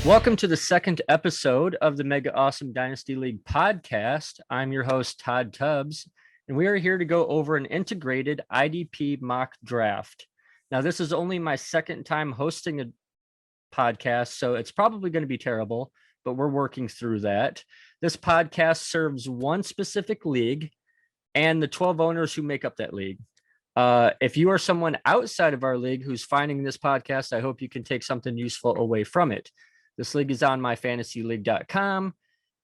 Welcome to the second episode of the Mega Awesome Dynasty League podcast. I'm your host, Todd Tubbs, and we are here to go over an integrated IDP mock draft. Now, this is only my second time hosting a podcast, so it's probably going to be terrible, but we're working through that. This podcast serves one specific league and the 12 owners who make up that league. If you are someone outside of our league who's finding this podcast, I hope you can take something useful away from it. This league is on myfantasyleague.com.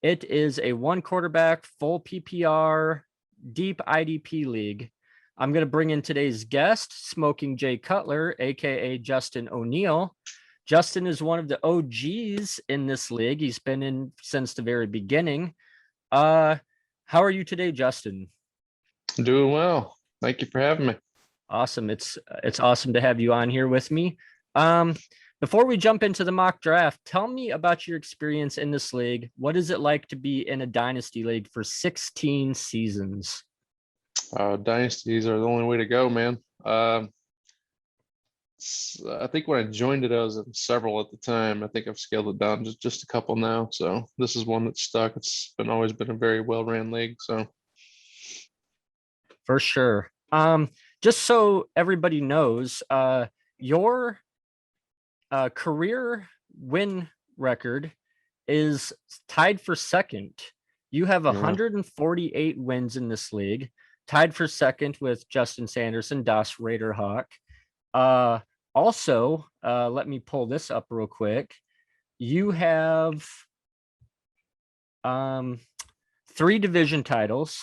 It is a one quarterback, full PPR, deep IDP league. I'm going to bring in today's guest, Smoking Jay Cutler, aka Justin O'Neill. Justin is one of the OGs in this league. He's been in since the very beginning. How are you today, Justin? I'm doing well. Thank you for having me. Awesome. It's awesome to have you on here with me. Before we jump into the mock draft, tell me about your experience in this league. What is it like to be in a dynasty league for 16 seasons? Dynasties are the only way to go, man. I think when I joined it, I was in several at the time. I think I've scaled it down to just a couple now. So this is one that's stuck. It's always been a very well-ran league. So for sure. Just so everybody knows, your career win record is tied for second. You have 148 wins in this league, tied for second with Justin Sanderson, Das Raider Hawk. Also, let me pull this up real quick. You have 3 division titles,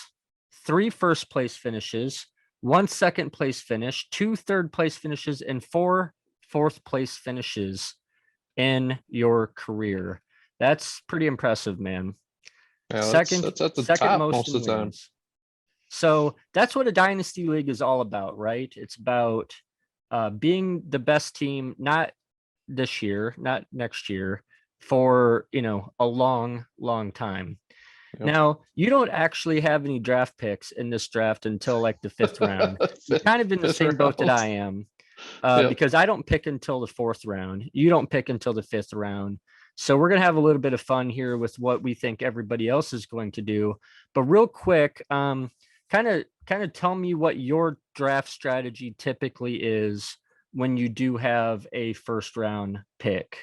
3 first place finishes, 1 second place finish, 2 third place finishes, and 4 fourth place finishes in your career. That's pretty impressive, man. Yeah, second at the second top most most of the time. So that's what a dynasty league is all about, right? It's about being the best team, not this year, not next year, for a long time. Yep. Now, you don't actually have any draft picks in this draft until like the 5th round. You're kind of in the same boat that I am. Because I don't pick until the 4th round. You don't pick until the 5th round. So we're going to have a little bit of fun here with what we think everybody else is going to do. But real quick, kind of tell me what your draft strategy typically is when you do have a first round pick.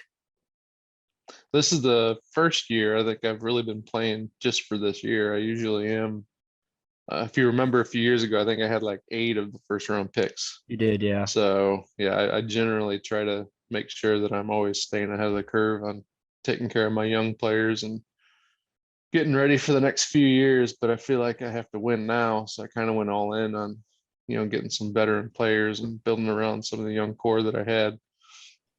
This is the first year I think I've really been playing just for this year. I usually am. If you remember a few years ago, I think I had like 8 of the first round picks. You did, yeah. So yeah, I generally try to make sure that I'm always staying ahead of the curve on taking care of my young players and getting ready for the next few years. But I feel like I have to win now. So I kind of went all in on, getting some veteran players and building around some of the young core that I had.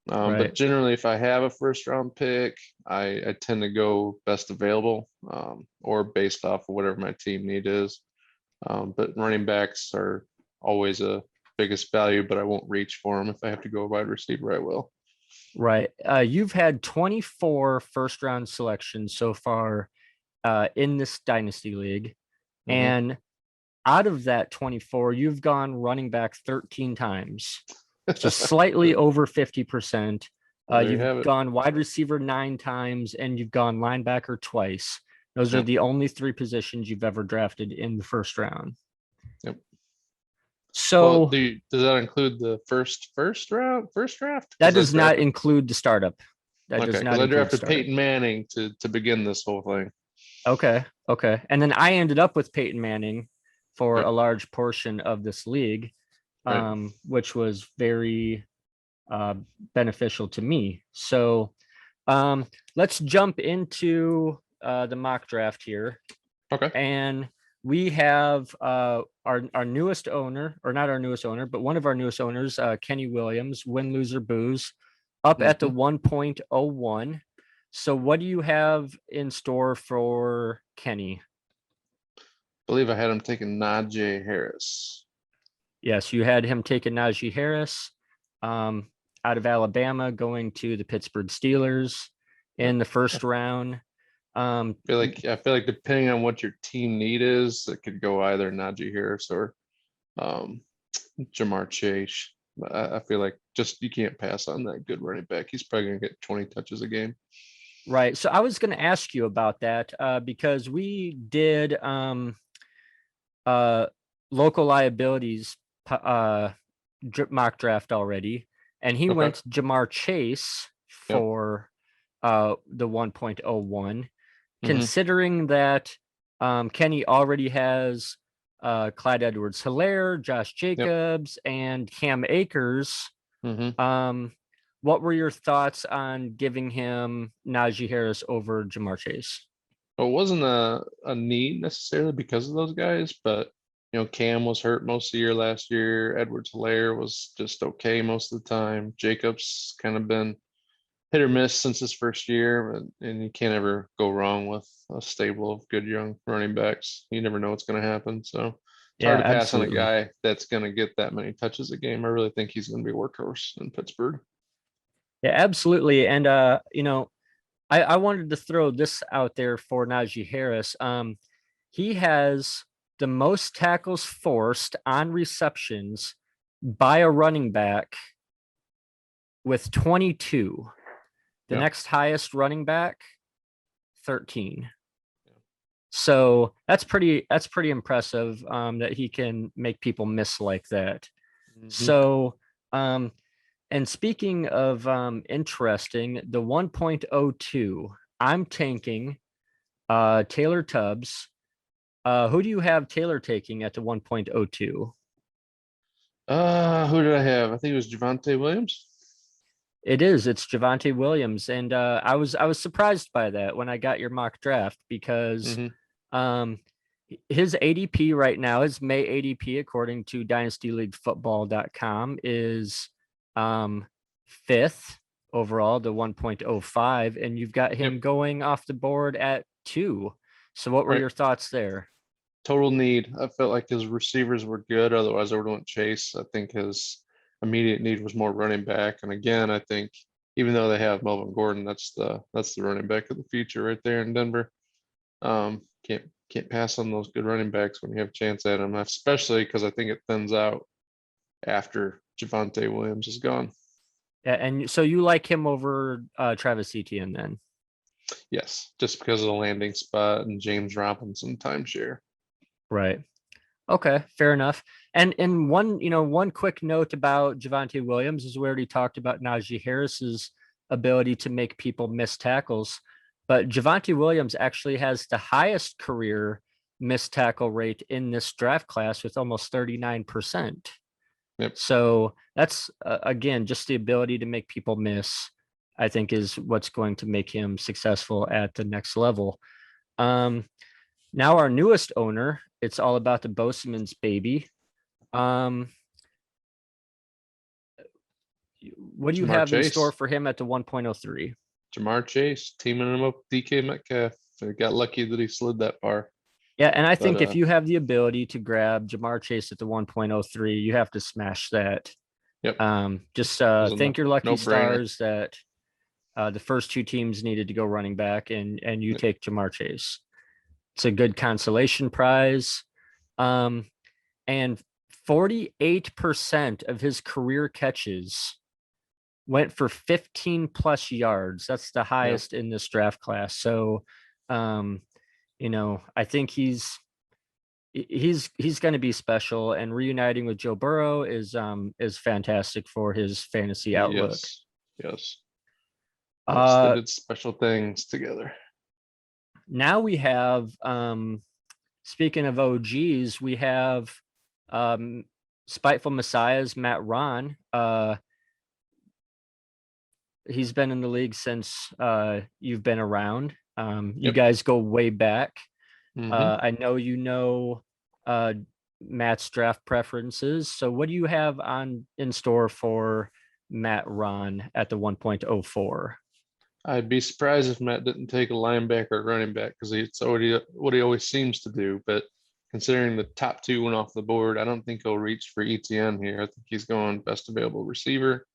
Right. But generally, if I have a first round pick, I tend to go best available or based off of whatever my team need is. But running backs are always a biggest value, but I won't reach for them. If I have to go wide receiver, I will. Right. You've had 24 first round selections so far in this dynasty league. Mm-hmm. And out of that 24, you've gone running back 13 times. So slightly over 50%. You've gone wide receiver 9 times, and you've gone linebacker twice. Those are the only 3 positions you've ever drafted in the first round. Yep. So does that include the first draft? That does not include the startup. That does not. I drafted Peyton Manning to begin this whole thing. Okay. And then I ended up with Peyton Manning for a large portion of this league, which was very beneficial to me. So let's jump into the mock draft here. Okay. And we have our newest owner, or not our newest owner, but one of our newest owners, Kenny Williams, win, loser, booze, up at the 1.01. So what do you have in store for Kenny? I believe I had him taking Najee Harris. Yes, you had him taking Najee Harris out of Alabama, going to the Pittsburgh Steelers in the first round. I feel like depending on what your team need is, it could go either Najee Harris or Jamar Chase. I feel like just you can't pass on that good running back. He's probably going to get 20 touches a game. Right. So I was going to ask you about that because we did uh, local liabilities mock draft already, and he Okay. went Jamar Chase Yep. for the 1.01. Hmm. Considering that Kenny already has Clyde Edwards-Helaire, Josh Yep. Jacobs, and Cam Akers, Hmm. um, what were your thoughts on giving him Najee Harris over Jamar Chase? It wasn't a need necessarily because of those guys, but Cam was hurt most of the year last year. Edwards-Helaire was just okay most of the time. Jacobs kind of been hit or miss since his first year, and you can't ever go wrong with a stable of good young running backs. You never know what's going to happen. So it's hard Yeah, to pass on a absolutely. guy that's going to get that many touches a game. I really think he's going to be a workhorse in Pittsburgh. Yeah, absolutely. And I wanted to throw this out there for Najee Harris. He has the most tackles forced on receptions by a running back with 22. The Yeah. next highest running back, 13. So that's pretty impressive that he can make people miss like that. Hmm. So and speaking of interesting, the 1.02, I'm tanking Taylor Tubbs. Who do you have Taylor taking at the 1.02? Who did I have? I think it was Javante Williams. It's Javante Williams, and I was surprised by that when I got your mock draft because Hmm. um his ADP right now, his May ADP according to dynastyleaguefootball.com is um fifth overall, the 1.05, and you've got Yep. him going off the board at 2. So what were Right. your thoughts there? Total need. I felt like his receivers were good. Otherwise, I would have went Chase. I think his immediate need was more running back. And again, I think even though they have Melvin Gordon, that's the running back of the future right there in Denver. Can't pass on those good running backs when you have a chance at them, especially because I think it thins out after Javante Williams is gone. Yeah, and so you like him over Travis Etienne then? Yes, just because of the landing spot and James Robinson timeshare. Right. Okay, fair enough. And one quick note about Javante Williams is we already talked about Najee Harris's ability to make people miss tackles, but Javante Williams actually has the highest career missed tackle rate in this draft class with almost 39%. Yep. So that's again just the ability to make people miss, I think, is what's going to make him successful at the next level. Um, Now our newest owner, it's all about the Boseman's baby. Um, what do you Jamar have in store Chase. for him at the 1.03? Jamar Chase teaming him up with DK Metcalf. I got lucky that he slid that far. Yeah, and I But think if you have the ability to grab Jamar Chase at the 1.03, you have to smash that. yep, Just it was a thank your lucky no brainer. stars that the first two teams needed to go running back, and you Yep. take Jamar Chase. It's a good consolation prize. Um, and 48% of his career catches went for 15 plus yards. That's the Yep. highest in this draft class. So, um, I think he's going to be special, and reuniting with Joe Burrow is fantastic for his fantasy outlook. Yes. Yes. Yes. They Uh, did special things together. Now we have speaking of OGs, we have um Spiteful Messiahs, Matt Ron. He's been in the league since you've been around. You Yep. guys go way back. Hmm. I know uh, Matt's draft preferences. So what do you have on in store for Matt Ron at the 1.04? I'd be surprised if Matt didn't take a linebacker or running back because it's already what he always seems to do. But considering the top two went off the board, I don't think he'll reach for ETN here. I think he's going best available receiver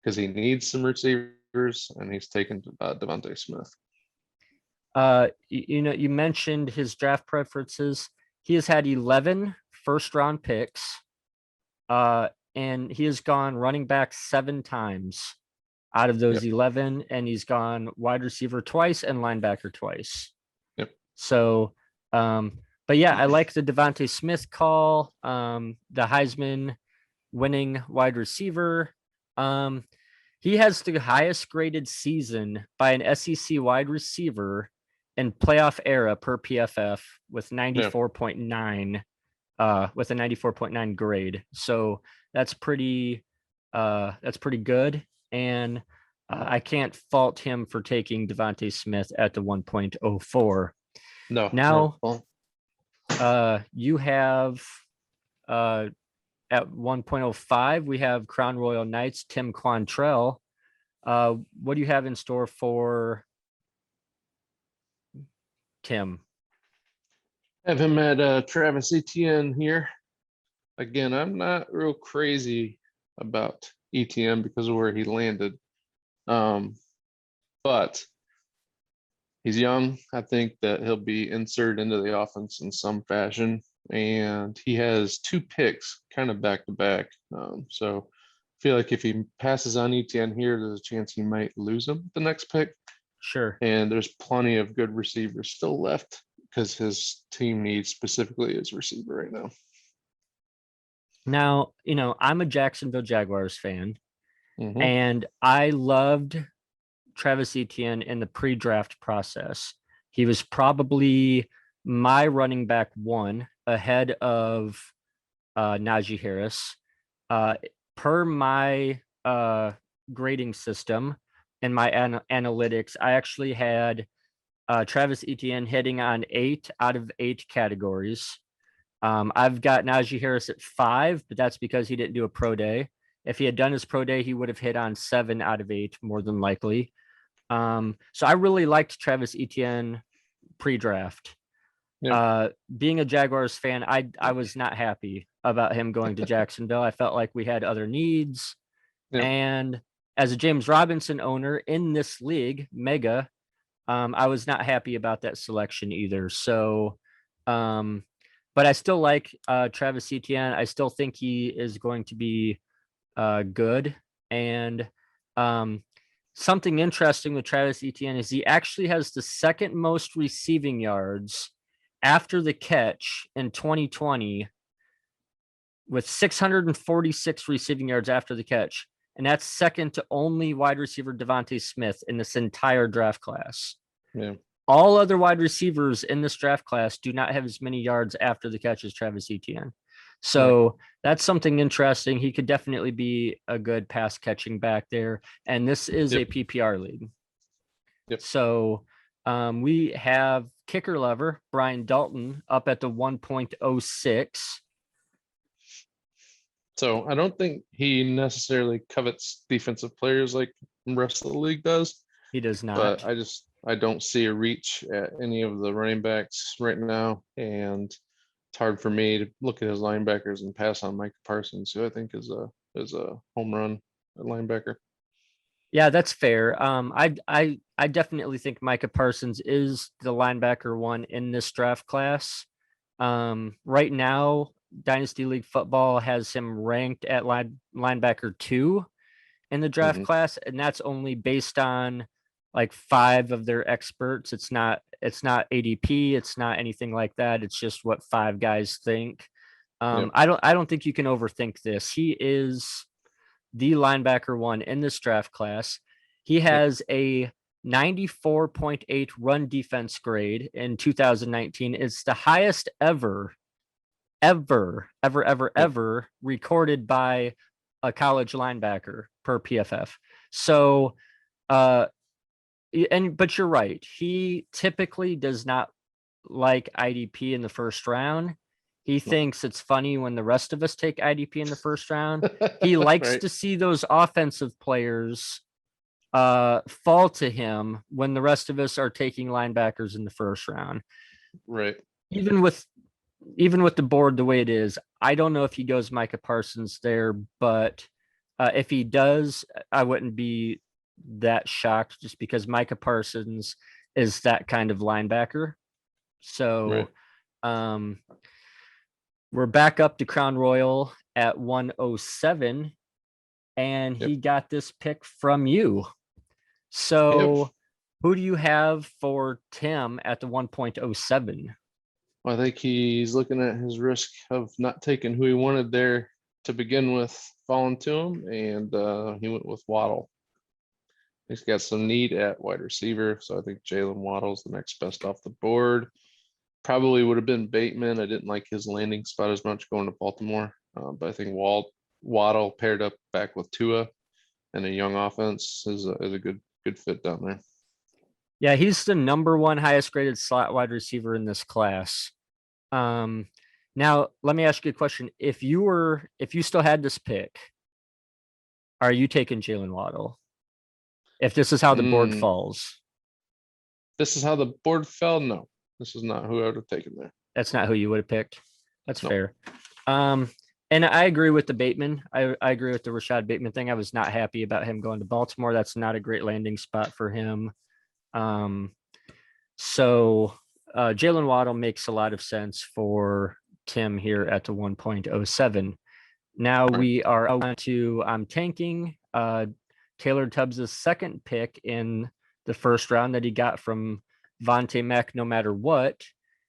because he needs some receivers, and he's taken Devontae Smith. You mentioned his draft preferences. He has had 11 first round picks. and he has gone running back 7 times out of those Yep. 11, and he's gone wide receiver twice and linebacker twice. Yep. So, but yeah, I like the Devontae Smith call, the Heisman winning wide receiver. He has the highest graded season by an SEC wide receiver in playoff era per PFF with 94.9, with a 94.9 grade. So that's pretty good. And I can't fault him for taking Devontae Smith at the 1.04. No. Now, Well, you have at 1.05, we have Crown Royal Knights, Tim Quantrell. What do you have in store for Tim? have him at Travis Etienne here. Again, I'm not real crazy about Etienne because of where he landed. But he's young. I think that he'll be inserted into the offense in some fashion. And he has 2 picks kind of back to back. So I feel like if he passes on Etienne here, there's a chance he might lose him the next pick. Sure. And there's plenty of good receivers still left because his team needs specifically his receiver right now. Now, I'm a Jacksonville Jaguars fan, Mhm. and I loved Travis Etienne in the pre-draft process. He was probably my running back 1 ahead of Najee Harris. Per my grading system and my analytics, I actually had Travis Etienne hitting on 8 out of 8 categories. I've got Najee Harris at 5, but that's because he didn't do a pro day. If he had done his pro day, he would have hit on 7 out of 8, more than likely. So I really liked Travis Etienne pre-draft. Yep. Being a Jaguars fan, I was not happy about him going to Jacksonville. I felt like we had other needs. Yep. And as a James Robinson owner in this league, Mega, I was not happy about that selection either. So, but I still like Travis Etienne. I still think he is going to be good. And something interesting with Travis Etienne is he actually has the second most receiving yards after the catch in 2020 with 646 receiving yards after the catch. And that's second to only wide receiver Devontae Smith in this entire draft class. Yeah. All other wide receivers in this draft class do not have as many yards after the catch as Travis Etienne. So that's something interesting. He could definitely be a good pass catching back there. And this is a PPR league. Yep. So we have kicker lover Brian Dalton up at the 1.06. So I don't think he necessarily covets defensive players like the rest of the league does. He does But not. I don't see a reach at any of the running backs right now. And it's hard for me to look at his linebackers and pass on Micah Parsons, who I think is a home run at linebacker. Yeah, that's fair. I definitely think Micah Parsons is the linebacker 1 in this draft class. Right now, Dynasty League Football has him ranked at linebacker 2 in the draft class, and that's only based on like 5 of their experts. It's not ADP, it's not anything like that. It's just what 5 guys think. Yep. I don't think you can overthink this. He is the linebacker 1 in this draft class. He has a 94.8 run defense grade in 2019. It's the highest ever recorded by a college linebacker per PFF. So, but you're right. He typically does not like IDP in the first round. He thinks it's funny when the rest of us take IDP in the first round. He likes to see those offensive players fall to him when the rest of us are taking linebackers in the first round. Right. Even with the board the way it is, I don't know if he goes Micah Parsons there, but if he does, I wouldn't be that shocked just because Micah Parsons is that kind of linebacker. So, We're back up to Crown Royal at 107, and Yep. he got this pick from you. Yep. So, who do you have for Tim at the 1.07? Well, I think he's looking at his risk of not taking who he wanted there to begin with, falling to him, and he went with Waddle. He's got some need at wide receiver, so I think Jalen Waddle's the next best off the board. Probably would have been Bateman. I didn't like his landing spot as much going to Baltimore, but I think Waddle paired up back with Tua and a young offense is a good fit down there. Yeah, he's the number one highest graded slot wide receiver in this class. Now let me ask you a question. If you still had this pick, are you taking Jalen Waddle? If this is how the board Mm, falls, this is how the board fell. No, this is not who I would have taken there. that's not who you would have picked. That's No. fair. And I agree with the Bateman. I agree with the Rashad Bateman thing. I was not happy about him going to Baltimore. That's not a great landing spot for him. So Jalen Waddle makes a lot of sense for Tim here at the 1.07. Now Right. we are on to I'm tanking Taylor Tubbs' second pick in the first round that he got from Vontae Mack no matter what.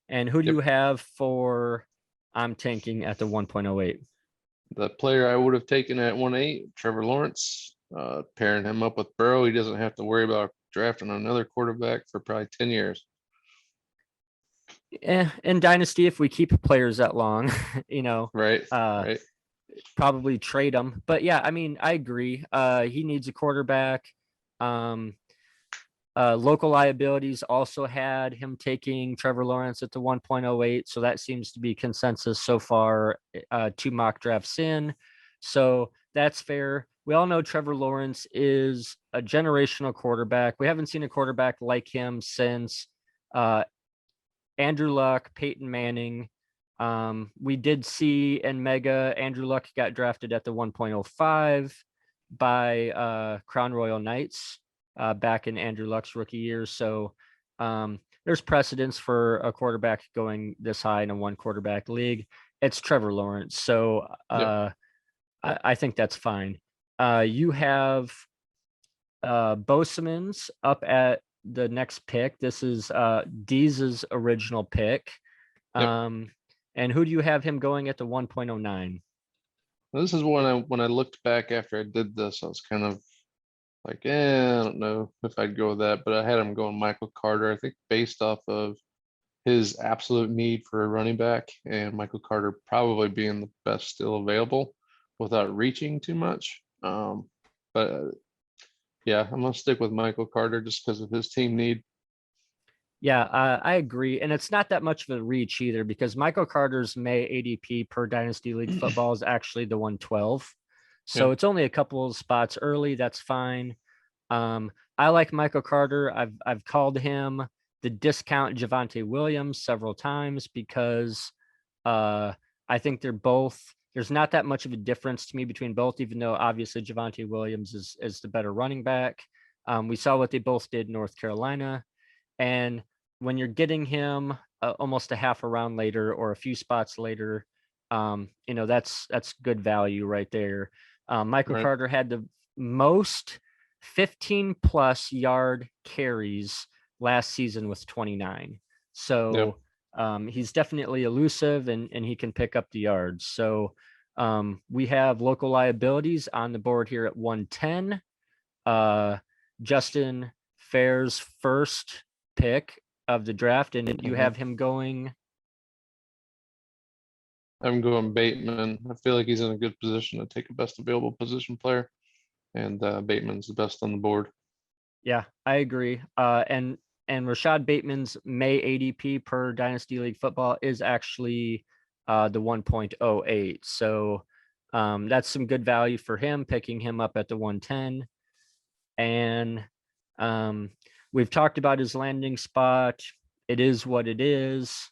And who do Yep. you have for I'm tanking at the 1.08? The player I would have taken at 1.8, Trevor Lawrence, pairing him up with Burrow. He doesn't have to worry about drafting another quarterback for probably 10 years. In Dynasty, if we keep players that long, Right. uh, Right. probably trade him. But yeah, I mean, I agree. He needs a quarterback. Um, Local liabilities also had him taking Trevor Lawrence at the 1.08. So that seems to be consensus so far, two mock drafts in. So that's fair. We all know Trevor Lawrence is a generational quarterback. We haven't seen a quarterback like him since Andrew Luck, Peyton Manning. We did see in Mega, Andrew Luck got drafted at the 1.05 by Crown Royal Knights back in Andrew Luck's rookie year. So there's precedence for a quarterback going this high in a one quarterback league. It's Trevor Lawrence. So Yep. I think that's fine. You have Bo Simmons up at the next pick. This is Deez's original pick. Yep. And who do you have him going at the 1.09? This is when I looked back after I did this, I was kind of like, I don't know if I'd go with that, but I had him going Michael Carter. I think based off of his absolute need for a running back and Michael Carter probably being the best still available without reaching too much. But yeah, I'm gonna stick with Michael Carter just because of his team need. Yeah, I agree. And it's not that much of a reach either because Michael Carter's May ADP per Dynasty League football is actually the 112. Yeah. So it's only a couple of spots early. That's fine. I like Michael Carter. I've called him the discount Javonte Williams several times because I think there's not that much of a difference to me between both, even though obviously Javonte Williams is the better running back. We saw what they both did in North Carolina. And when you're getting him almost a half a round later or a few spots later, that's good value right there. Michael Right. Carter had the most 15 plus yard carries last season with 29. Yep. So he's definitely elusive and he can pick up the yards. So we have local liabilities on the board here at 110. Justin Fair's first pick of the draft, and you have him going. I'm going Bateman. I feel like he's in a good position to take a best available position player, and Bateman's the best on the board. Yeah, I agree. And Rashad Bateman's May ADP per Dynasty League football is actually the 1.08. So that's some good value for him, picking him up at the 110. And we've talked about his landing spot. It is what it is.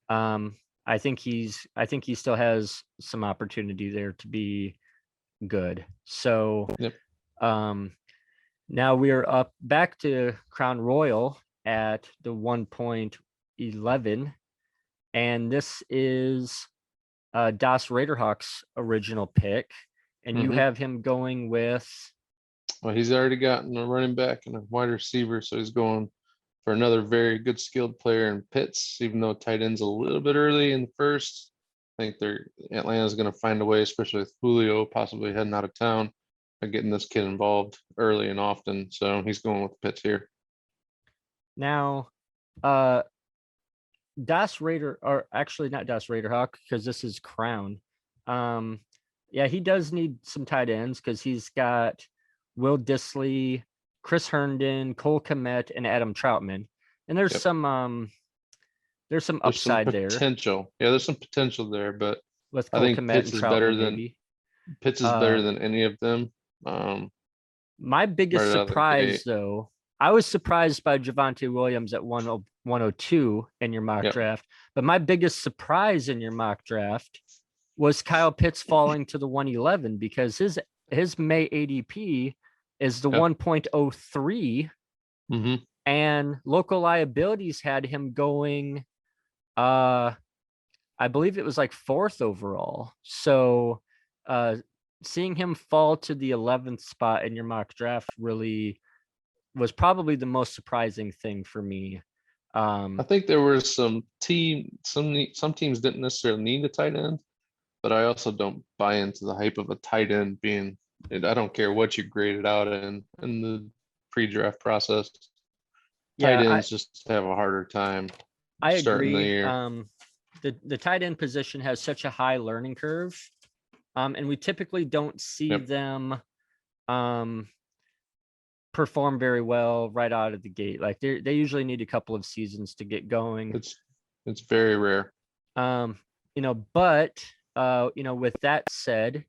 I think he still has some opportunity there to be good. So Yep. now we are up back to Crown Royal at the 1.11. And this is Das Raderhawk's original pick, and you Hmm. have him going with. Well, he's already gotten a running back and a wide receiver, so he's going for another very good skilled player in Pitts, even though tight end's a little bit early in the first. I think Atlanta's going to find a way, especially with Julio possibly heading out of town, of getting this kid involved early and often. So he's going with Pitts here. Now, uh, Das Raider, or actually not Das Raiderhawk, because this is Crown. Um, yeah, he does need some tight ends because he's got Will Disley, Chris Herndon, Cole Kmet, and Adam Troutman. And there's Yep. some There's some upside there potential. Yeah, there's some potential there, but with I Cole think Kmet and Troutman, maybe. Pitts is Uh, better than any of them. my Right biggest out of the surprise, gate. though, I was surprised by Javonte Williams at 102 in your mock Yep. draft. But my biggest surprise in your mock draft was Kyle Pitts falling to the 111 because his May ADP is the Yep. 1.03, Hmm. and local liabilities had him going I believe it was like 4th overall. So seeing him fall to the 11th spot in your mock draft really was probably the most surprising thing for me. I think there were some teams didn't necessarily need a tight end, but I also don't buy into the hype of a tight end being. I don't care what you graded out in the pre-draft process. Tight Yeah, I, ends just have a harder time I starting the agree. year. The tight end position has such a high learning curve. And we typically don't see Yep. them perform very well right out of the gate. Like they usually need a couple of seasons to get going. It's very rare. But with that said,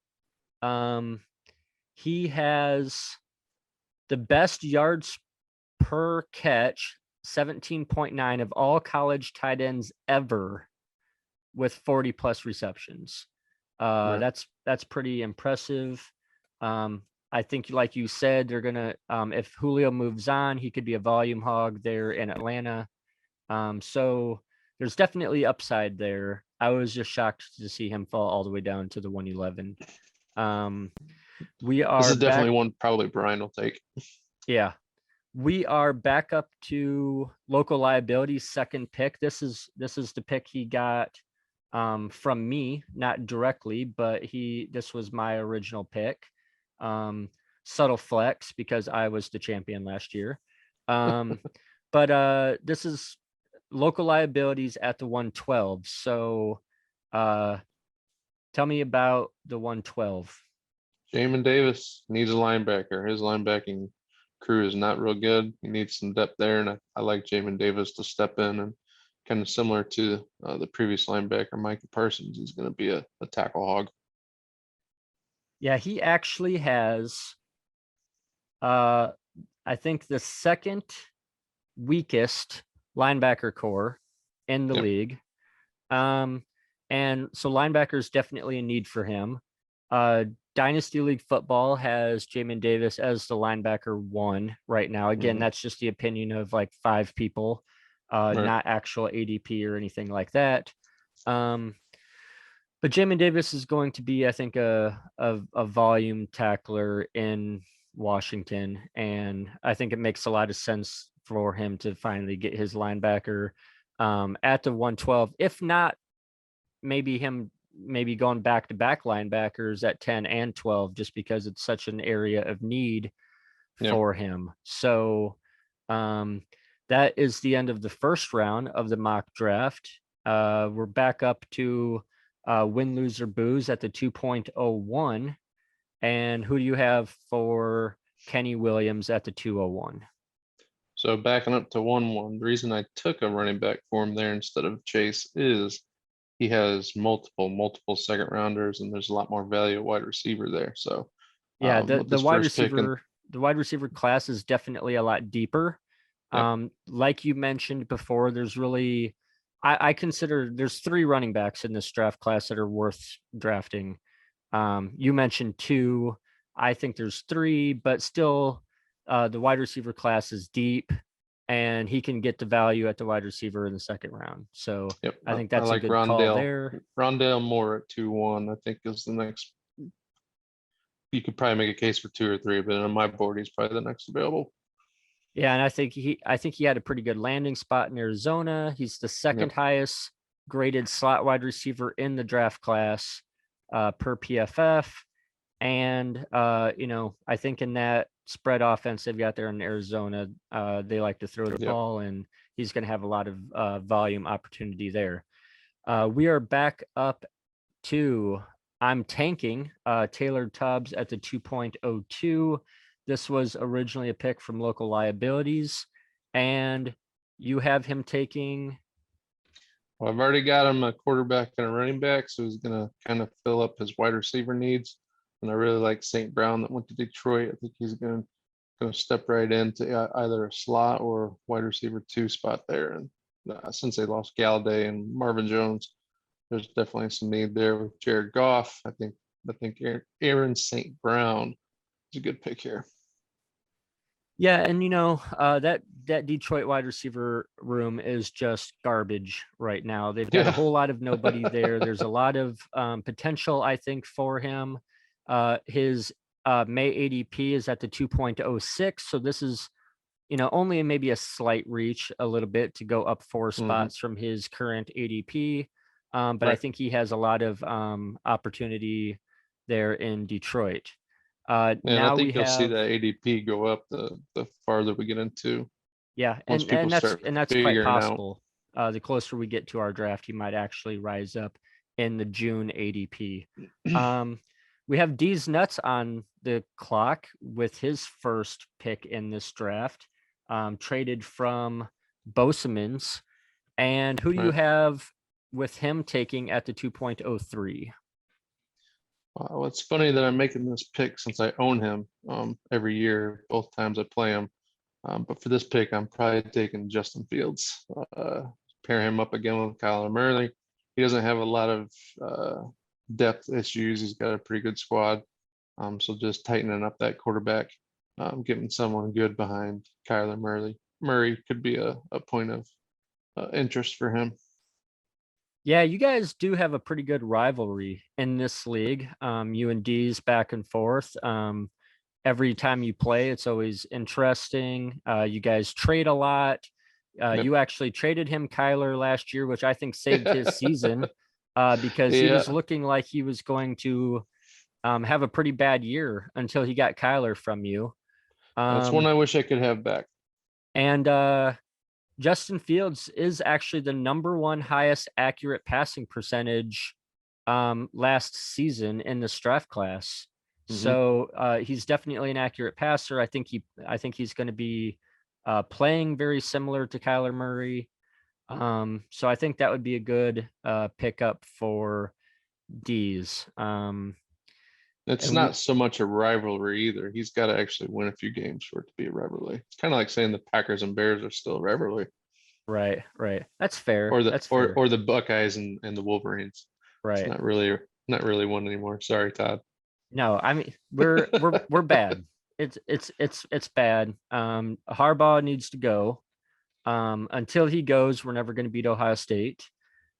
he has the best yards per catch, 17.9 of all college tight ends ever, with 40 plus receptions. Right. That's pretty impressive. I think, like you said, they're gonna if Julio moves on, he could be a volume hog there in Atlanta. So there's definitely upside there. I was just shocked to see him fall all the way down to the 111. We This are is definitely back. one probably Brian will take. Yeah, we are back up to local liability's second pick. This is the pick he got from me, not directly, but this was my original pick. Subtle flex because I was the champion last year. But this is local liabilities at the 112. So tell me about the 112. Jamin Davis needs a linebacker. His linebacking crew is not real good. He needs some depth there, and I like Jamin Davis to step in and kind of similar to the previous linebacker, Micah Parsons. He's going to be a tackle hog. Yeah, he actually has, I think, the second weakest linebacker core in the Yep. league. And so linebacker is definitely a need for him. Dynasty League football has Jamin Davis as the linebacker 1 right now. Again, that's just the opinion of like 5 people, Right. not actual ADP or anything like that. But Jamin Davis is going to be, I think, a volume tackler in Washington, and I think it makes a lot of sense for him to finally get his linebacker at the 112. If not, maybe going back to back linebackers at 10 and 12, just because it's such an area of need for him. So that is the end of the first round of the mock draft. We're back up to win, lose, or booze at the 2.01. And who do you have for Kenny Williams at the 201? So backing up to 1-1, the reason I took a running back for him there instead of Chase is he has multiple second rounders, and there's a lot more value at wide receiver there. So yeah, the wide receiver class is definitely a lot deeper. Like you mentioned before, there's really I consider there's 3 running backs in this draft class that are worth drafting. You mentioned 2. I think there's 3, but still the wide receiver class is deep. and he can get the value at the wide receiver in the second round. So Yep. I think I that's a like good call Rondale. there. Rondale Moore at 2-1, I think is the next. You could probably make a case for 2 or 3, but on my board, he's probably the next available. Yeah, and I think he had a pretty good landing spot in Arizona. He's the second highest graded slot wide receiver in the draft class per PFF. And I think in that spread offense they've got there in Arizona, they like to throw the ball, and he's going to have a lot of volume opportunity there. We are back up to I'm tanking Taylor Tubbs at the 2.02. This was originally a pick from local liabilities, and you have him taking. Well, I've already got him a quarterback and a running back, so he's going to kind of fill up his wide receiver needs. And I really like St. Brown that went to Detroit. I think he's going to step right into either a slot or wide receiver 2 spot there. And since they lost Galladay and Marvin Jones, there's definitely some need there with Jared Goff. I think Aaron St. Brown is a good pick here. Yeah, and that Detroit wide receiver room is just garbage right now. They've got a whole lot of nobody there. There's a lot of potential, I think, for him. His May ADP is at the 2.06, so this is only maybe a slight reach, a little bit, to go up 4 spots from his current ADP. But I think he has a lot of opportunity there in Detroit. And now I think you'll see have that ADP go up the farther we get into. and that's quite figuring out. possible. The closer we get to our draft, he might actually rise up in the June ADP. We have D's Nuts on the clock with his first pick in this draft, traded from Bosemans. And who do you have with him taking at the 2.03? Well, it's funny that I'm making this pick since I own him every year, both times I play him. But for this pick, I'm probably taking Justin Fields. Pair him up again with Kyler Murray. He doesn't have a lot of depth issues. He's got a pretty good squad. So just tightening up that quarterback, getting someone good behind Kyler Murray. Murray could be a point of interest for him. Yeah, you guys do have a pretty good rivalry in this league. You and D's back and forth. Every time you play, it's always interesting. You guys trade a lot. You actually traded him Kyler last year, which I think saved his season because he was looking like he was going to have a pretty bad year until he got Kyler from you. That's one I wish I could have back. And Justin Fields is actually the #1 highest accurate passing percentage last season in this draft class. So he's definitely an accurate passer. I think he's going to be playing very similar to Kyler Murray. So I think that would be a good pickup for D's. It's not so much a rivalry either. He's got to actually win a few games for it to be a rivalry. It's kind of like saying the Packers and Bears are still a rivalry. Right. That's fair. Or That's fair. or the Buckeyes and the Wolverines. Right. It's not really one anymore. Sorry, Todd. No, I mean we're bad. It's bad. Harbaugh needs to go. Until he goes, we're never going to beat Ohio State.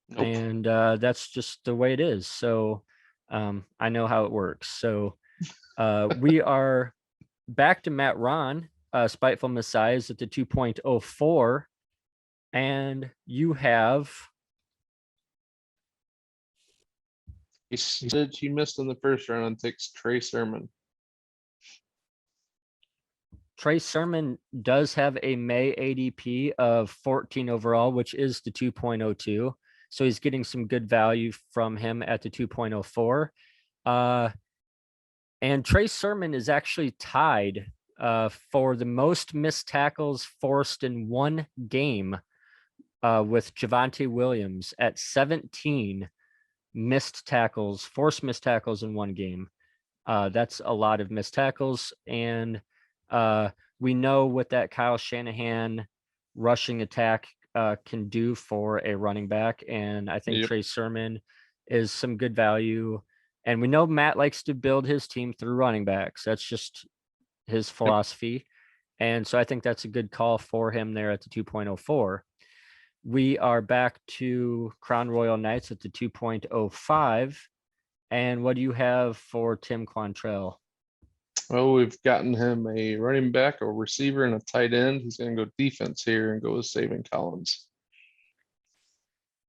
Nope. And that's just the way it is. So I know how it works. So we are back to Matt Ron, Spiteful Messiahs at the 2.04. And you have. He said he missed in the first round and takes Trey Sermon. Trey Sermon does have a May ADP of 14 overall, which is the 2.02. So he's getting some good value from him at the 2.04. And Trey Sermon is actually tied for the most missed tackles forced in one game with Javonte Williams at 17 forced missed tackles in one game. That's a lot of missed tackles. And we know what that Kyle Shanahan rushing attack can do for a running back. And I think Trey Sermon is some good value. And we know Matt likes to build his team through running backs. That's just his philosophy. And so I think that's a good call for him there at the 2.04. We are back to Crown Royal Knights at the 2.05. And what do you have for Tim Quantrell? Well, we've gotten him a running back, a receiver, and a tight end. He's going to go defense here and go with Savin Collins.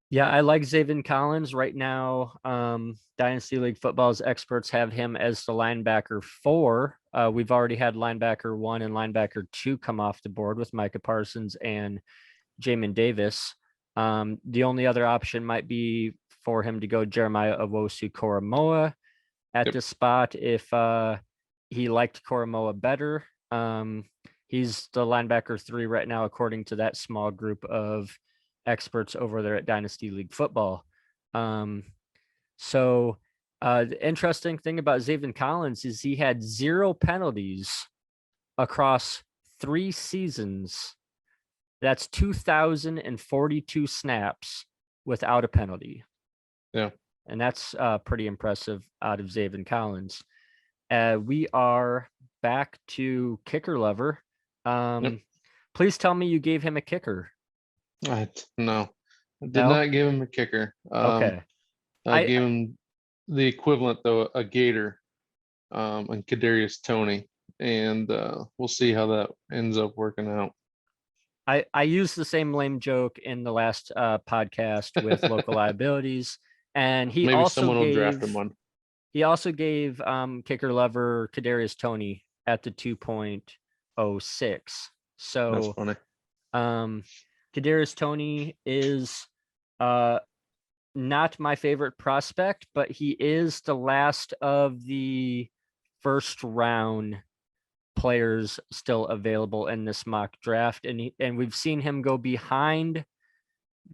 Yeah, I like Zaven Collins right now. Dynasty League Football's experts have him as the linebacker 4. We've already had linebacker 1 and linebacker 2 come off the board with Micah Parsons and Jamin Davis. The only other option might be for him to go Jeremiah Owusu-Koramoah at this spot if he liked Koramoah better. He's the linebacker 3 right now, according to that small group of experts over there at Dynasty League Football. So the interesting thing about Zaven Collins is he had 0 penalties across 3 seasons. That's 2,042 snaps without a penalty. Yeah. And that's pretty impressive out of Zaven Collins. We are back to kicker lover. Please tell me you gave him a kicker. No, I did No? not give him a kicker. Okay. I gave him the equivalent, though, a Gator, and Kadarius Toney, and we'll see how that ends up working out. I used the same lame joke in the last podcast with local liabilities, and he Maybe also someone will gave draft him one. he also gave kicker lover Kadarius Toney at the 2.06. That's So funny. Kadarius Toney is not my favorite prospect, but he is the last of the first round players still available in this mock draft. And we've seen him go behind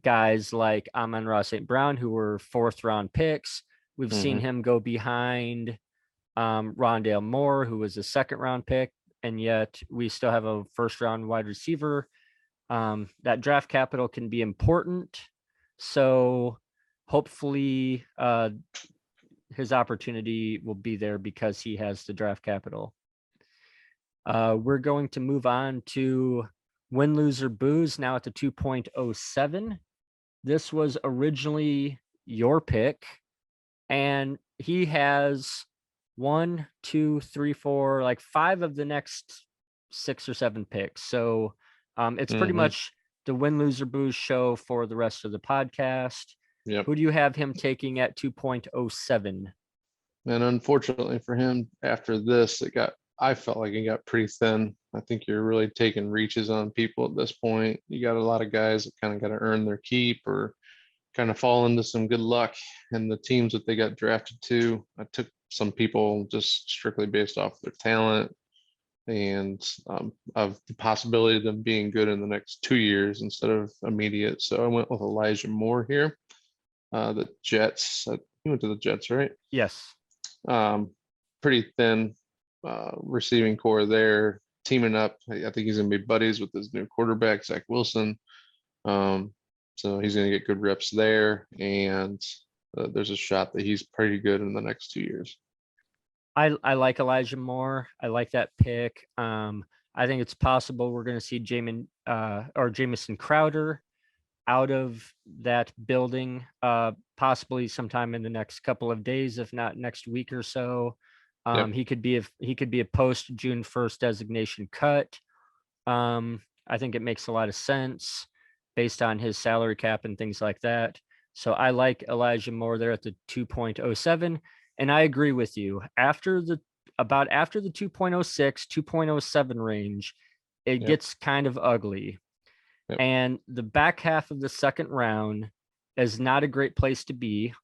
guys like Amon-Ra St. Brown, who were 4th round picks. We've seen him go behind Rondale Moore, who was a 2nd round pick. And yet we still have a 1st round wide receiver. That draft capital can be important. So hopefully his opportunity will be there because he has the draft capital. We're going to move on to Win, Lose, or Booze now at the 2.07. This was originally your pick, and he has 1, 2, 3, 4, like 5 of the next 6 or 7 picks. So it's pretty much the Win, Lose, or Booze show for the rest of the podcast. Yep. Who do you have him taking at 2.07? And unfortunately for him, after this, I felt like it got pretty thin. I think you're really taking reaches on people at this point. You got a lot of guys that kind of got to earn their keep or kind of fall into some good luck. And the teams that they got drafted to, I took some people just strictly based off their talent and of the possibility of them being good in the next 2 years instead of immediate. So I went with Elijah Moore here. The Jets, he went to the Jets, right? Yes. Pretty thin receiving core there, teaming up. I think he's going to be buddies with his new quarterback, Zach Wilson. So he's going to get good reps there. And there's a shot that he's pretty good in the next 2 years. I like Elijah Moore. I like that pick. I think it's possible we're going to see Jamison Crowder out of that building, possibly sometime in the next couple of days, if not next week or so. He could be a post June 1st designation cut. I think it makes a lot of sense based on his salary cap and things like that. So I like Elijah Moore there at the 2.07. And I agree with you. After the 2.06, 2.07 range, it gets kind of ugly. And the back half of the 2nd round is not a great place to be.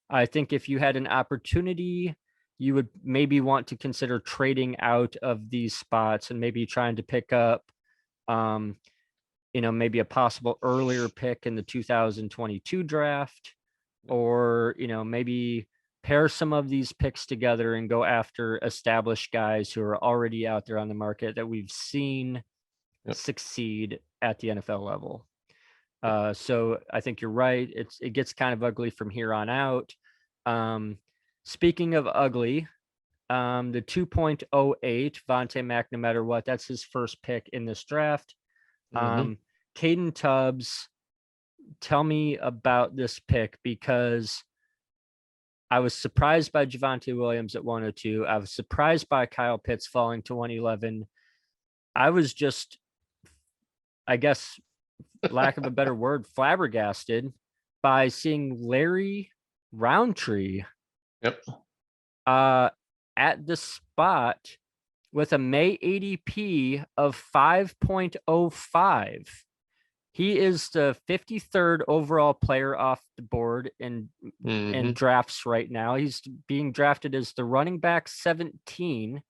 I think if you had an opportunity, you would maybe want to consider trading out of these spots and maybe trying to pick up, maybe a possible earlier pick in the 2022 draft, or, maybe pair some of these picks together and go after established guys who are already out there on the market that we've seen succeed at the NFL level. So I think you're right. It gets kind of ugly from here on out. Speaking of ugly, The 2.08 Vontae Mack, no matter what, that's his first pick in this draft. Mhm. Caden Tubbs, tell me about this pick, because I was surprised by Javonte Williams at 102. I was surprised by Kyle Pitts falling to 111. I was just, I guess, lack of a better word, flabbergasted by seeing Larry Roundtree Yep. at the spot with a May ADP of 5.05. He is the 53rd overall player off the board in Mhm. drafts right now. He's being drafted as the running back 17.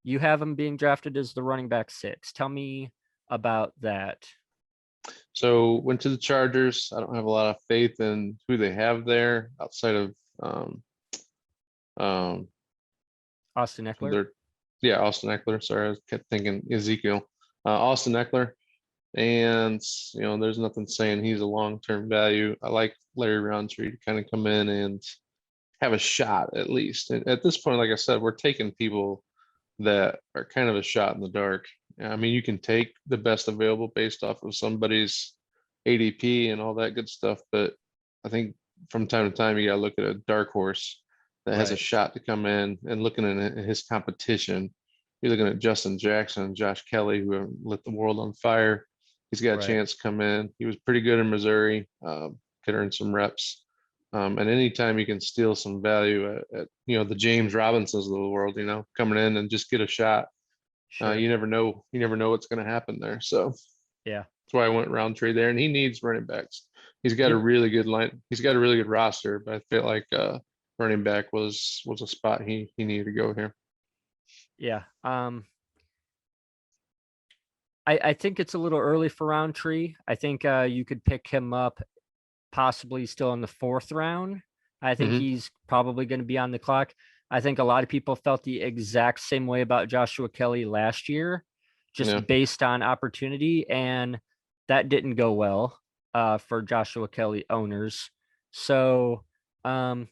You have him being drafted as the running back 6. Tell me about that. So went to the Chargers. I don't have a lot of faith in who they have there outside of um Austin Eckler. their yeah, Austin Eckler. Sorry, I kept thinking Ezekiel. Austin Eckler. And there's nothing saying he's a long-term value. I like Larry Roundtree to kind of come in and have a shot at least. And at this point, like I said, we're taking people that are kind of a shot in the dark. I mean, you can take the best available based off of somebody's ADP and all that good stuff, but I think from time to time you got to look at a dark horse that has a Right. shot to come in. And looking at his competition, you're looking at Justin Jackson, Josh Kelly, who have lit the world on fire. He's got a Right. chance to come in. He was pretty good in Missouri, could earn some reps. And anytime you can steal some value at the James Robinsons of the world, coming in and just get a shot, Sure. you never know. You never know what's going to happen there. So that's Yeah. why I went Roundtree there. And he needs running backs. He's got a You really good line. He's got a really good roster, but I feel like running back was a spot he needed to go here. yeah. I think it's a little early for Roundtree. I think you could pick him up possibly still in the 4th round. I think Hmm. he's probably going to be on the clock. I think a lot of people felt the exact same way about Joshua Kelly last year, Yeah, just based on opportunity, and that didn't go well for Joshua Kelly owners. So, but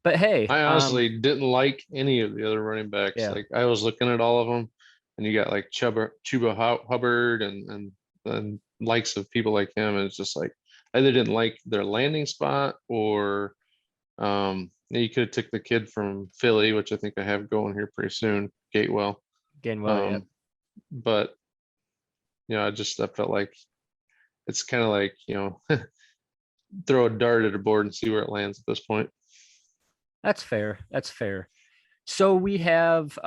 hey, I honestly didn't like any of the other running backs. yeah, Like I was looking at all of them, and you got like Chuba Hubbard and likes of people like him, and it's just like I either didn't like their landing spot or you could have took the kid from Philly, which I think I have going here pretty soon, Gatewell. Gainwell, yeah. Um, but I felt like it's kind of like throw a dart at a board and see where it lands at this point. That's fair. That's fair. So we have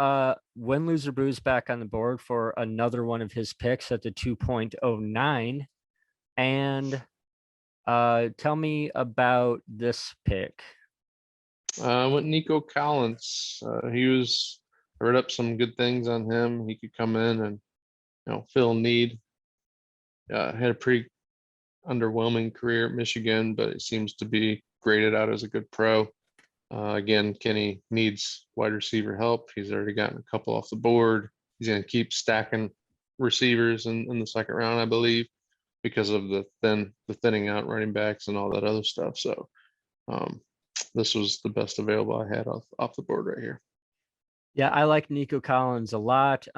Win Loser Booze back on the board for another one of his picks at the 2.09. And tell me about this pick. I went Nico Collins. I read up some good things on him. He could come in and fill a need. Had a pretty underwhelming career at Michigan, but it seems to be graded out as a good pro. Again, Kenny needs wide receiver help. He's already gotten a couple off the board. He's going to keep stacking receivers in the second round, I believe, because of the thinning out running backs and all that other stuff. So um, this was the best available I had off the board right here. Yeah, I like Nico Collins a lot.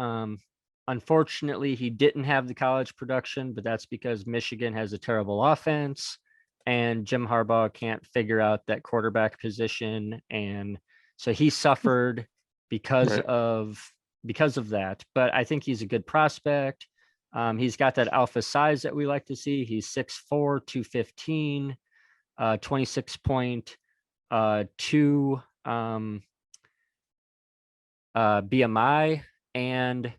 Unfortunately, he didn't have the college production, but that's because Michigan has a terrible offense and Jim Harbaugh can't figure out that quarterback position. And so he suffered because Right. of that. But I think he's a good prospect. He's got that alpha size that we like to see. He's 6'4", 215, 26.2 BMI, and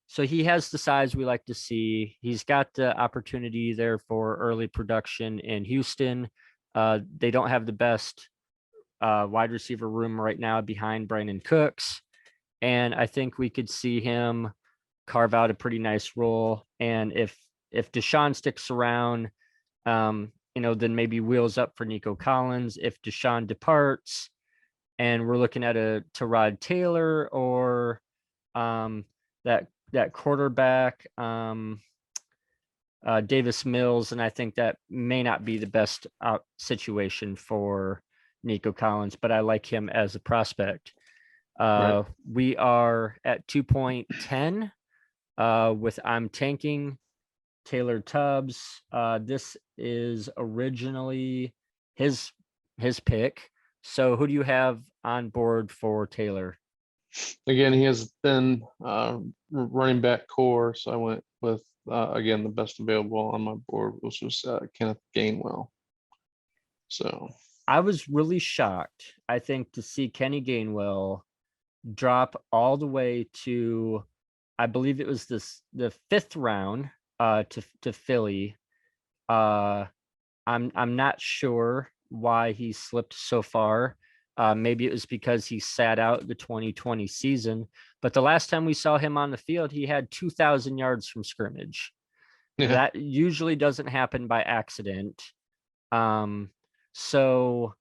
so he has the size we like to see. He's got the opportunity there for early production in Houston. They don't have the best wide receiver room right now behind Brandon Cooks, and I think we could see him carve out a pretty nice role. And if Deshaun sticks around, then maybe wheels up for Nico Collins. If Deshaun departs, and we're looking at a Tyrod Taylor or that quarterback Davis Mills, and I think that may not be the best situation for Nico Collins, but I like him as a prospect. Right. We are at 2.10 with I'm tanking Taylor Tubbs. This is originally his pick. So who do you have on board for Taylor? Again, he has thin running back core, so I went with again the best available on my board, which was Kenneth Gainwell. So I was really shocked, I think, to see Kenny Gainwell drop all the way to, I believe it was the fifth round to Philly. Uh I'm not sure why he slipped so far. Maybe it was because he sat out the 2020 season, but the last time we saw him on the field, he had 2,000 yards from scrimmage. yeah, That usually doesn't happen by accident. Um, so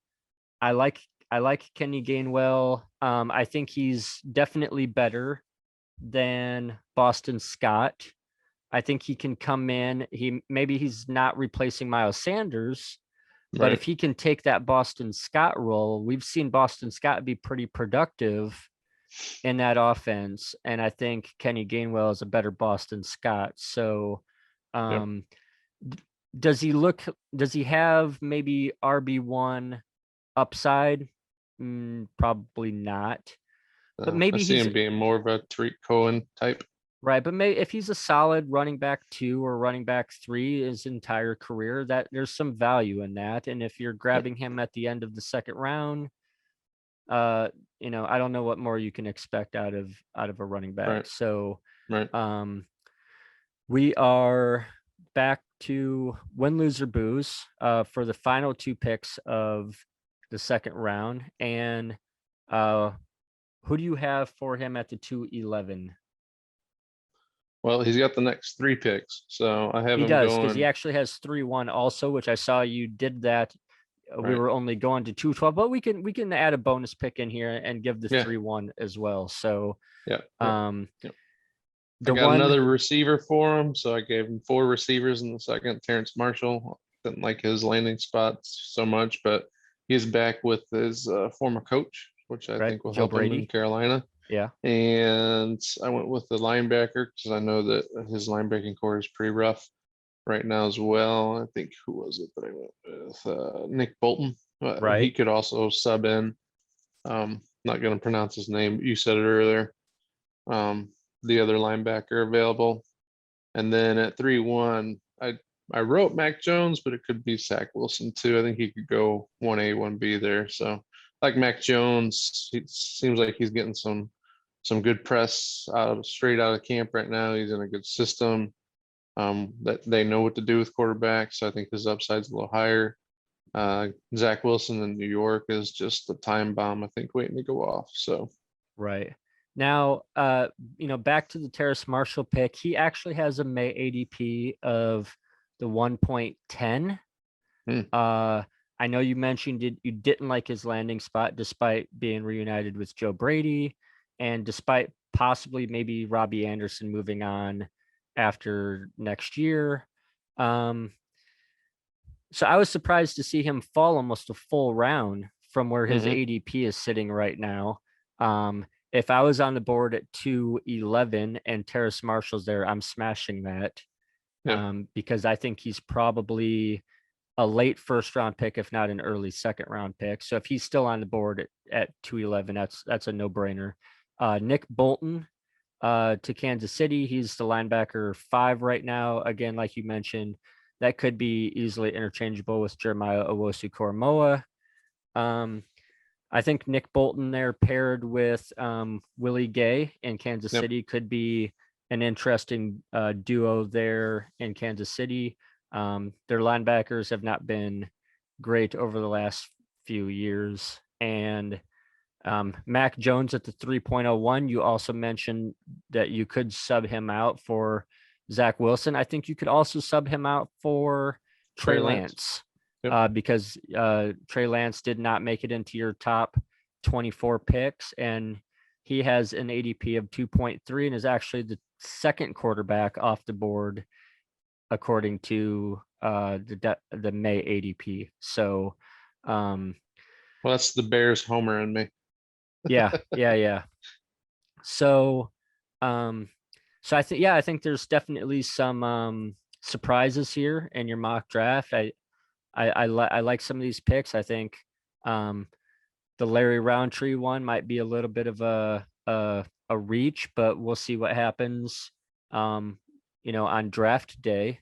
I like I like Kenny Gainwell. I think he's definitely better than Boston Scott. I think he can come in. Maybe he's not replacing Miles Sanders, but right. if he can take that Boston Scott role, we've seen Boston Scott be pretty productive in that offense. And I think Kenny Gainwell is a better Boston Scott. So Yep. um, does he have maybe RB1 upside? Probably not. But I maybe see he's him being more of a Tariq Cohen type. right. But maybe if he's a solid running back 2 or running back 3 his entire career, that there's some value in that. And if you're Yep. grabbing him at the end of the second round, uh, I don't know what more you can expect out of a running back. Right. So Right. um we are back to win, lose, or booze for the final 2 picks of the second round. And uh who do you have for him at the 211? Well, he's got the next 3 picks, so I have He him does, because he going actually has 3-1 also, which I saw you did that. We right. were only going to 212, but we can add a bonus pick in here and give the Yeah. 3-1 as well. So Yeah. Yep. um Yep. I the got one another receiver for him, so I gave him 4 receivers in the second. Terrence Marshall didn't like his landing spots so much, but he's back with his former coach, which I right, think will Joe help him in Brady. Carolina. Yeah, And I went with the linebacker because I know that his linebacking core is pretty rough right now as well. I think who was it that I went with? Nick Bolton. He right. could also sub in. Not going to pronounce his name. You said it earlier. Um, the other linebacker available. And then at 3-1, I wrote Mac Jones, but it could be Zach Wilson too. I think he could go 1A, 1B there. So like Mac Jones, it seems like he's getting some good press straight out of camp right now. He's in a good system. That they know what to do with quarterbacks. So I think his upside's a little higher. Zach Wilson in New York is just a time bomb, I think, waiting to go off. So Right. Now, back to the Terrace Marshall pick. He actually has a May ADP of the 1.10. hmm, I know you mentioned you didn't like his landing spot despite being reunited with Joe Brady and despite possibly maybe Robbie Anderson moving on after next year. Um, so I was surprised to see him fall almost a full round from where his mhm, ADP is sitting right now. If I was on the board at 211 and Terrace Marshall's there, I'm smashing that yep, because I think he's probably a late first round pick, if not an early second round pick. So if he's still on the board at 211, that's a no brainer. Nick Bolton to Kansas City. He's the linebacker 5 right now. Again, like you mentioned, that could be easily interchangeable with Jeremiah Owusu-Koramoah. Um, I think Nick Bolton there paired with Willie Gay in Kansas yep, City could be an interesting duo there in Kansas City. Their linebackers have not been great over the last few years. And Mac Jones at the 3.01, you also mentioned that you could sub him out for Zach Wilson. I think you could also sub him out for Trey Trey Lance. Lance Yep, because Trey Lance did not make it into your top 24 picks. And he has an ADP of 2.3 and is actually the second quarterback off the board, according to the May ADP. So, um, Well, that's the Bears homer in me. Yeah. So, um, so I think there's definitely some surprises here in your mock draft. I like some of these picks. I think um, the Larry Roundtree one might be a little bit of a reach, but we'll see what happens. On draft day.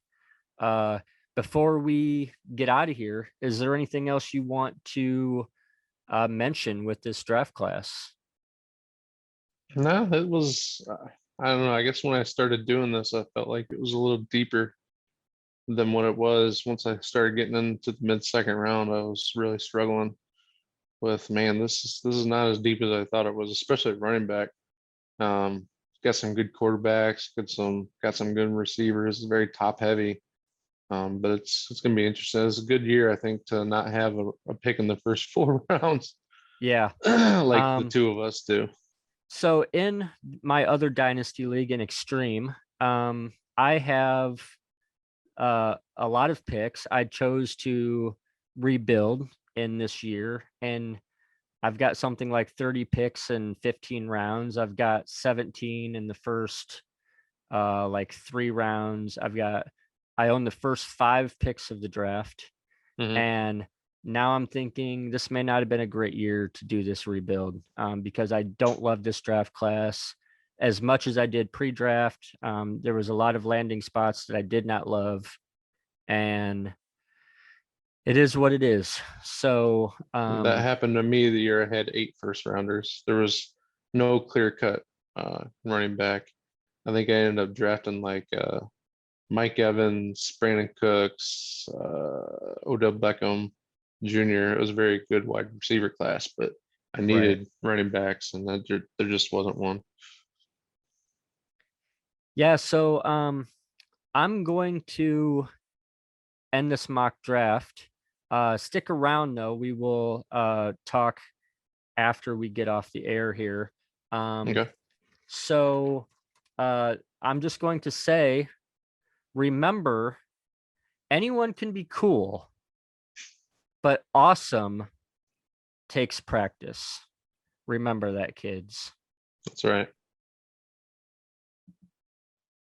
Uh, Before we get out of here, is there anything else you want to mention with this draft class? No, it was, I don't know. I guess when I started doing this, I felt like it was a little deeper than what it was. Once I started getting into the mid-second round, I was really struggling with, man, this is not as deep as I thought it was, especially at running back. Um, got some good quarterbacks, got some good receivers. It's very top heavy. But it's gonna be interesting. It's a good year, I think, to not have a pick in the first 4 rounds Yeah. like the Um, two of us do. so in my other dynasty league in Extreme, I have a lot of picks. I chose to rebuild in this year, and I've got something like 30 picks in 15 rounds. I've got 17 in the first like 3 rounds. I own the first 5 picks of the draft. Hmm. And now I'm thinking this may not have been a great year to do this rebuild because I don't love this draft class as much as I did pre-draft. There was a lot of landing spots that I did not love, and it is what it is. So That happened to me the year I had 8 first rounders. There was no clear cut running back. I think I ended up drafting like Mike Evans, Brandon Cooks, Odell Beckham Jr. It was a very good wide receiver class, but I right. needed running backs, and there just wasn't one. Yeah, so I'm going to end this mock draft. Stick around though. We will talk after we get off the air here. Um, Okay. so I'm just going to say, remember, anyone can be cool, but awesome takes practice. Remember that, kids. That's right.